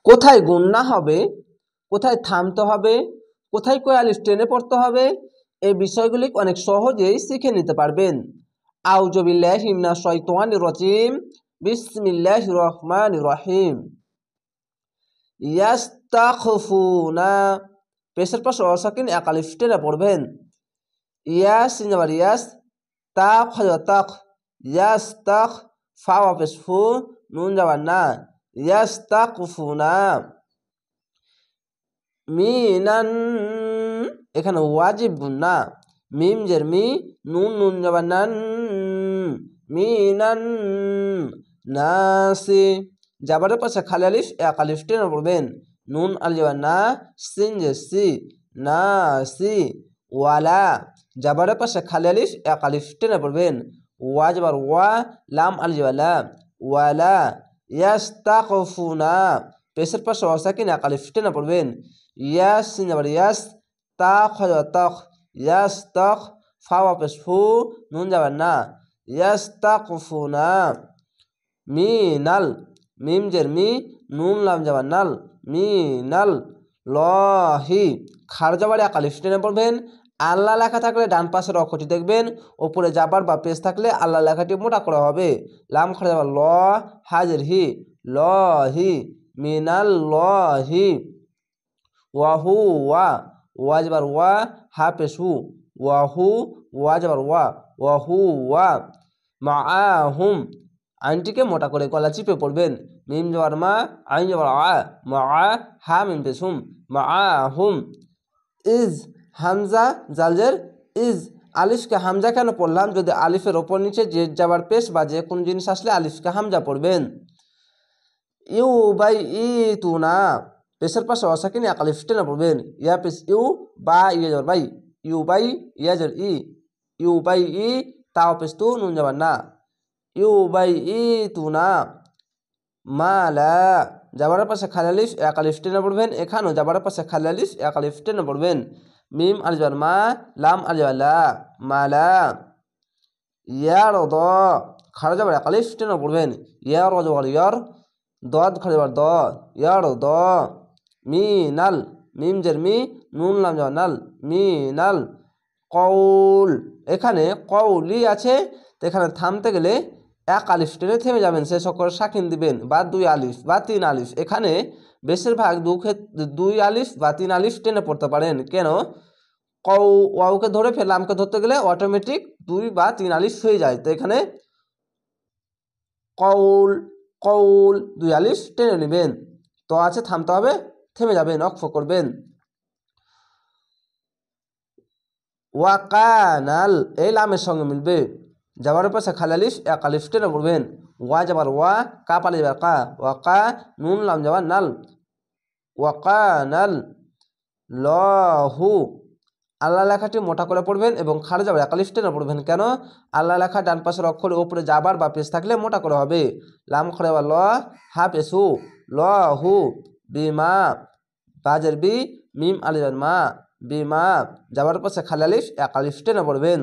কোথায় গুণনা হবে, কোথায় থামতে হবে, কোথায় কয় আলিফ টেনে পড়তে হবে, এই বিষয়গুলি অনেক সহজেই শিখে নিতে পারবেন। আউযু বিল্লাহি মিনাশ শাইতানির রাজিম, বিসমিল্লাহির রহমানির রহিম। ইয়াস্তাখফুনা, পেশের পাশে অসাকিন এক আলিফ টেনে পড়বেন। ইয়াস যাবার ইয়াস, তাক যাবার তাক, ইয়াস্তাখ, ফা পেশ ফু, নুন যাবার না, ইয়াস্তাখফুনা। মিনান, এখানে ওয়াজিব গুন্না, মিম জের মি, নুন নুন যাবার নান, মিনান নাসি, জাবারের পাশে খালি আলিফ এক আলিফ টেনে পড়বেন। নুন আলিফ যাবার না, সিন জের সি, নাসি। ওয়ালা, জাবারের পাশে খালি আলিফ এক আলিফ টেনে পড়বেন। ওয়া যাবার ওয়া, লাম আলিফ যাবার লা, ওয়ালা। ইয়াস্তাখফুনা, পেশের পাশে অসাকিন এক আলিফ টেনে পড়বেন। ইয়াস যাবার ইয়াস, তাক যাবার তাক, ইয়াস্তাখ, ফা পেশ ফু, নুন যাবার না, ইয়াস্তাখফুনা। মিনাল, মিম জের মি, নুন লাম যাবার নাল, মিনাল লহি, খার যাবার এক আলিফ টেনে পড়বেন। আল্লাহ লেখা থাকলে ডান পাশের অক্ষরটি দেখবেন, ওপরে যাবার বা পেশ থাকলে আল্লাহ লেখাটি মোটা করা হবে। লাম খার যাবার ল, হাজের হি, লহি, মিনাল লহি। ওয়াহু ওয়া, ওয়া যাবার ওয়া, হা পেশ হু, ওয়াহু, ওয়া যাবার ওয়া, ওয়াহু ওয়া। মাআহুম, আইনটিকে মোটা করে গলা চিপে পড়বেন। মিম যাবার মা, আইন যাবার আ, মা, হা মিম পেশ হুম, মাআহুম। ইজ, হামজা জালজের ইজ, আলিফকে হামজা কেন পড়লাম? যদি আলিফের ওপর নিচে যে যাবার পেশ বা যে কোন জিনিস আসলে আলিফকে হামজা পড়বেন। ইউ বাই ই তু না, পেশের পাশে অসাকিন এক আলিফ টেনে পড়বেন। ইয়া পেশ ইউ, বা ইয়া যাবার বাই, ইউ বাই ইয়া যার ই, ইউ বাই ই, তাও পেশ তু, নুন যাবার না, ইউ বাই ই তু না। মালা, জাবারের পাশে খালি আলিফ এক আলিফ টেনে পড়বেন। এখানেও জাবারের পাশে খালি আলিফ এক আলিফ টেনে পড়বেন। মিম আলিফ যাবার মা, লাম আলিফ যাবার লা, মালা। ইয়ারদ, খাড়া যাবার এক আলিফ টেনে পড়বেন। ইয়ার যাবার ইয়ার, দদ খাড়া যাবার দ, ইয়ারদ। মিনাল, মিম জের মি, নুন লাম যাবার নাল, মিনাল কউল, এখানে কউলি আছে, তো এখানে থামতে গেলে এক আলিফ টেনে থেমে যাবেন, সে সকল সাকিন দিবেন, বা দুই আলিফ বা তিন আলিফ। এখানে বেশিরভাগ দুই আলিফ বা তিন আলিফ টেনে পড়তে পারেন। কেন? ওয়াউকে ধরে ফেলে লামকে ধরতে গেলে অটোমেটিক দুই বা তিন আলিফ হয়ে যায়, তো এখানে কউল, কউল দুই আলিফ টেনে নেবেন। তো আছে, থামতে হবে, থেমে যাবেন, অক্ষ করবেন। ওয়াকানাল, এই লামের সঙ্গে মিলবে, যাবার পাশে খালি আলিফ এক আলিফ টেনে পড়বেন। ওয়া যাবার ওয়া, কা পালি যাবার কা, ওয়াকা, নুন লাম যাবার নাল, ওয়াকানাল লহু। আল্লাহ লেখাটি মোটা করে পড়বেন এবং খাড়া যাবার এক আলিফ টেনে পড়বেন। কেন? আল্লাহ লেখা ডান পাশের অক্ষরের উপরে যাবার বা পেশ থাকলে মোটা করে হবে। লাম খাড়া যাবার ল, হা পেশ হু, লহু। বিমা, বাজের বি, মিম আলিফ যাবার মা, বিমা, যাবার পাশে খালি আলিফ এক আলিফ টেনে পড়বেন।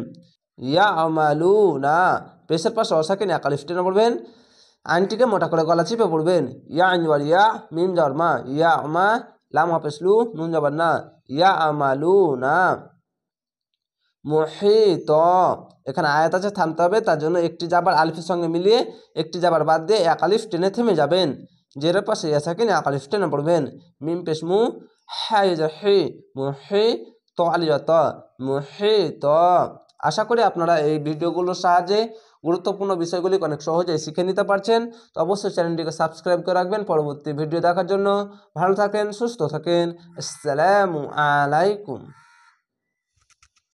ইয়া আমালু না, পেশের পাশে অসাকিন এক আলিফ টেনে পড়বেন। আইনটিকে মোটা করে গলা চিপে পড়বেন। ইয়া আইন যাবার ইয়া, মিম যাবার মা, ইয়া আমা, লাম হাফেসলু, নুন যাবার না, ইয়া আমালু না। মুহিত, এখানে আয়াত আছে, থামতে হবে, তার জন্য একটি যাবার আলিফের সঙ্গে মিলিয়ে একটি যাবার বাদ দিয়ে এক আলিফ টেনে থেমে যাবেন। জের পাশে ইয়া সাকিন এক আলিফ টেনে পড়বেন। মিম পেশ মু, হ্যাঁ হি, মুহি ত আলিয়াত, মুহিত। আশা করি আপনারা এই ভিডিওগুলোর সাহায্যে গুরুত্বপূর্ণ বিষয়গুলি অনেক সহজেই শিখে নিতে পারছেন। তো অবশ্যই চ্যানেলটিকে সাবস্ক্রাইব করে রাখবেন পরবর্তী ভিডিও দেখার জন্য। ভালো থাকেন, সুস্থ থাকেন। আসসালামু আলাইকুম।